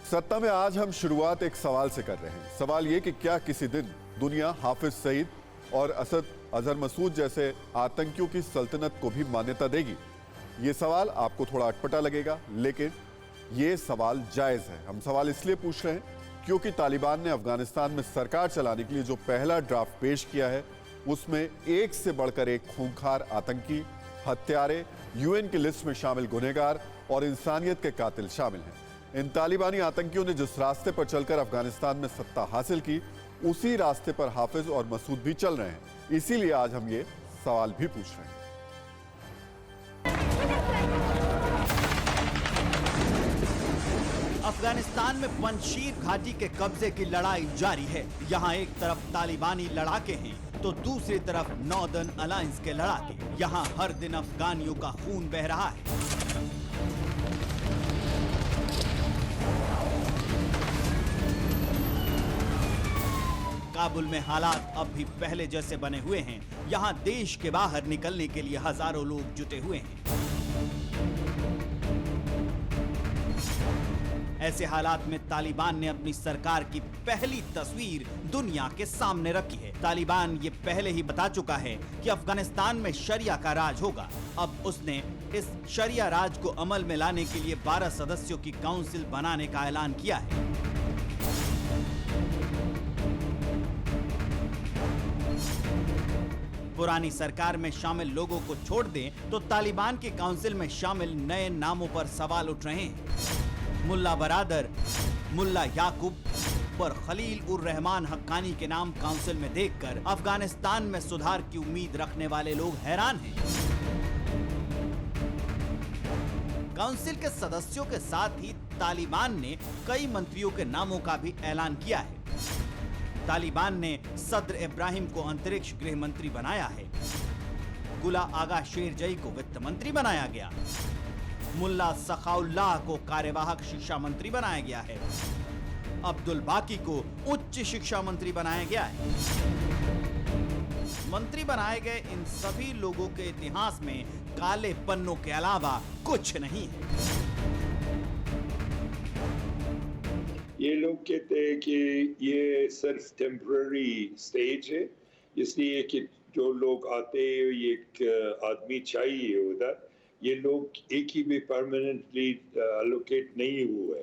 सत्ता में आज हम शुरुआत एक सवाल से कर रहे हैं। सवाल ये कि क्या किसी दिन दुनिया हाफिज सईद और असद अजहर मसूद जैसे आतंकियों की सल्तनत को भी मान्यता देगी। ये सवाल आपको थोड़ा अटपटा लगेगा, लेकिन ये सवाल जायज है। हम सवाल इसलिए पूछ रहे हैं क्योंकि तालिबान ने अफगानिस्तान में सरकार चलाने के लिए जो पहला ड्राफ्ट पेश किया है, उसमें एक से बढ़कर एक खूंखार आतंकी, हत्यारे, यूएन की लिस्ट में शामिल गुनहगार और इंसानियत के कातिल शामिल हैं। इन तालिबानी आतंकियों ने जिस रास्ते पर चलकर अफगानिस्तान में सत्ता हासिल की, उसी रास्ते पर हाफिज और मसूद भी चल रहे हैं। इसीलिए आज हम ये सवाल भी पूछ रहे हैं। अफगानिस्तान में पंजशीर घाटी के कब्जे की लड़ाई जारी है। यहाँ एक तरफ तालिबानी लड़ाके हैं तो दूसरी तरफ नॉर्दर्न अलायंस के लड़ाके। यहाँ हर दिन अफगानियों का खून बह रहा है। काबुल में हालात अब भी पहले जैसे बने हुए हैं। यहाँ देश के बाहर निकलने के लिए हजारों लोग जुटे हुए हैं। ऐसे हालात में तालिबान ने अपनी सरकार की पहली तस्वीर दुनिया के सामने रखी है। तालिबान ये पहले ही बता चुका है कि अफगानिस्तान में शरिया का राज होगा। अब उसने इस शरिया राज को अमल में लाने के लिए 12 सदस्यों की काउंसिल बनाने का ऐलान किया है। पुरानी सरकार में शामिल लोगों को छोड़ दें तो तालिबान की काउंसिल में शामिल नए नामों पर सवाल उठ रहे हैं। मुल्ला बरादर, मुल्ला याकूब और खलील उर रहमान हक्कानी के नाम काउंसिल में देखकर अफगानिस्तान में सुधार की उम्मीद रखने वाले लोग हैरान हैं। काउंसिल के सदस्यों के साथ ही तालिबान ने कई मंत्रियों के नामों का भी ऐलान किया है। तालिबान ने सदर इब्राहिम को अंतरिक्ष गृह मंत्री बनाया है। गुला आगा शेरजई को वित्त मंत्री बनाया गया। मुल्ला सखाउल्लाह को कार्यवाहक शिक्षा मंत्री बनाया गया है। अब्दुल बाकी को उच्च शिक्षा मंत्री बनाया गया है। मंत्री बनाए गए इन सभी लोगों के इतिहास में काले पन्नों के अलावा कुछ नहीं है। ये लोग कहते हैं कि ये सिर्फ टेम्पररी स्टेज है, इसलिए कि जो लोग आते हैं एक आदमी चाहिए उधर, ये लोग एक ही में परमानेंटली एलोकेट नहीं हुए।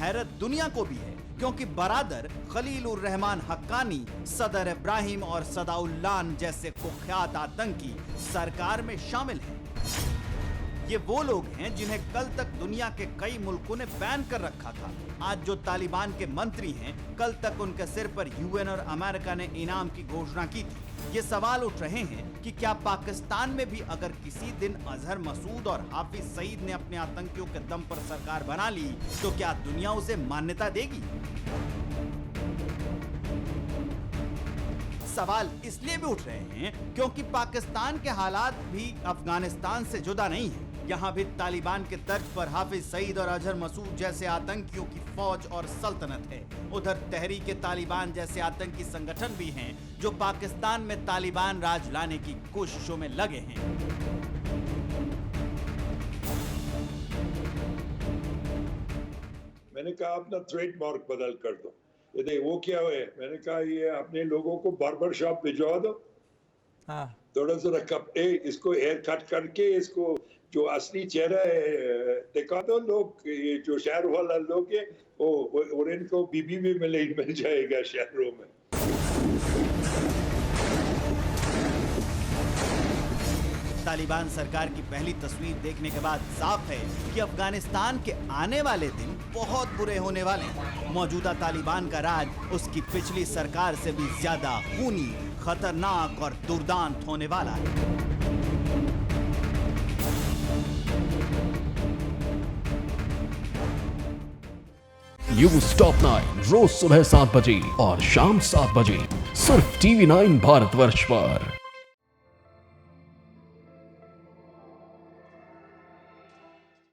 हैरत दुनिया को भी है क्योंकि बरादर, खलील उर रहमान हक्कानी, सदर इब्राहिम और सदाउल्लाह जैसे कुख्यात आतंकी सरकार में शामिल हैं। ये वो लोग हैं जिन्हें कल तक दुनिया के कई मुल्कों ने बैन कर रखा था। आज जो तालिबान के मंत्री हैं, कल तक उनके सिर पर यूएन और अमेरिका ने इनाम की घोषणा की थी। ये सवाल उठ रहे हैं कि क्या पाकिस्तान में भी अगर किसी दिन अजहर मसूद और हाफिज सईद ने अपने आतंकियों के दम पर सरकार बना ली तो क्या दुनिया उसे मान्यता देगी? सवाल इसलिए भी उठ रहे हैं क्योंकि पाकिस्तान के हालात भी अफगानिस्तान से जुदा नहीं है। यहाँ भी तालिबान के तर्ज पर हाफिज सईद और अजहर मसूद जैसे आतंकियों की फौज और सल्तनत है। उधर तहरीक तालिबान जैसे आतंकी संगठन भी हैं जो पाकिस्तान में तालिबान राज लाने की कोशिशों में लगे हैं। मैंने कहा अपना ट्रेडमार्क बदल कर दो। ये देख वो क्या है, मैंने कहा ये अपने लोगों को बार्बर शॉप भिजवा दो। हाँ। थोड़ा सा इसको हेयर कट करके इसको जो असली चेहरा है दिखा दो। लोग ये जो शहर वाला लोग है और इनको बीबी भी मिल जाएगा शहरों में। तालिबान सरकार की पहली तस्वीर देखने के बाद साफ है कि अफगानिस्तान के आने वाले दिन बहुत बुरे होने वाले हैं। मौजूदा तालिबान का राज उसकी पिछली सरकार से भी ज्यादा खूनी, खतरनाक और दुर्दांत होने वाला है। न्यूज़ टॉप 9 रोज सुबह 7 बजे और शाम 7 बजे सिर्फ TV9 भारतवर्ष पर।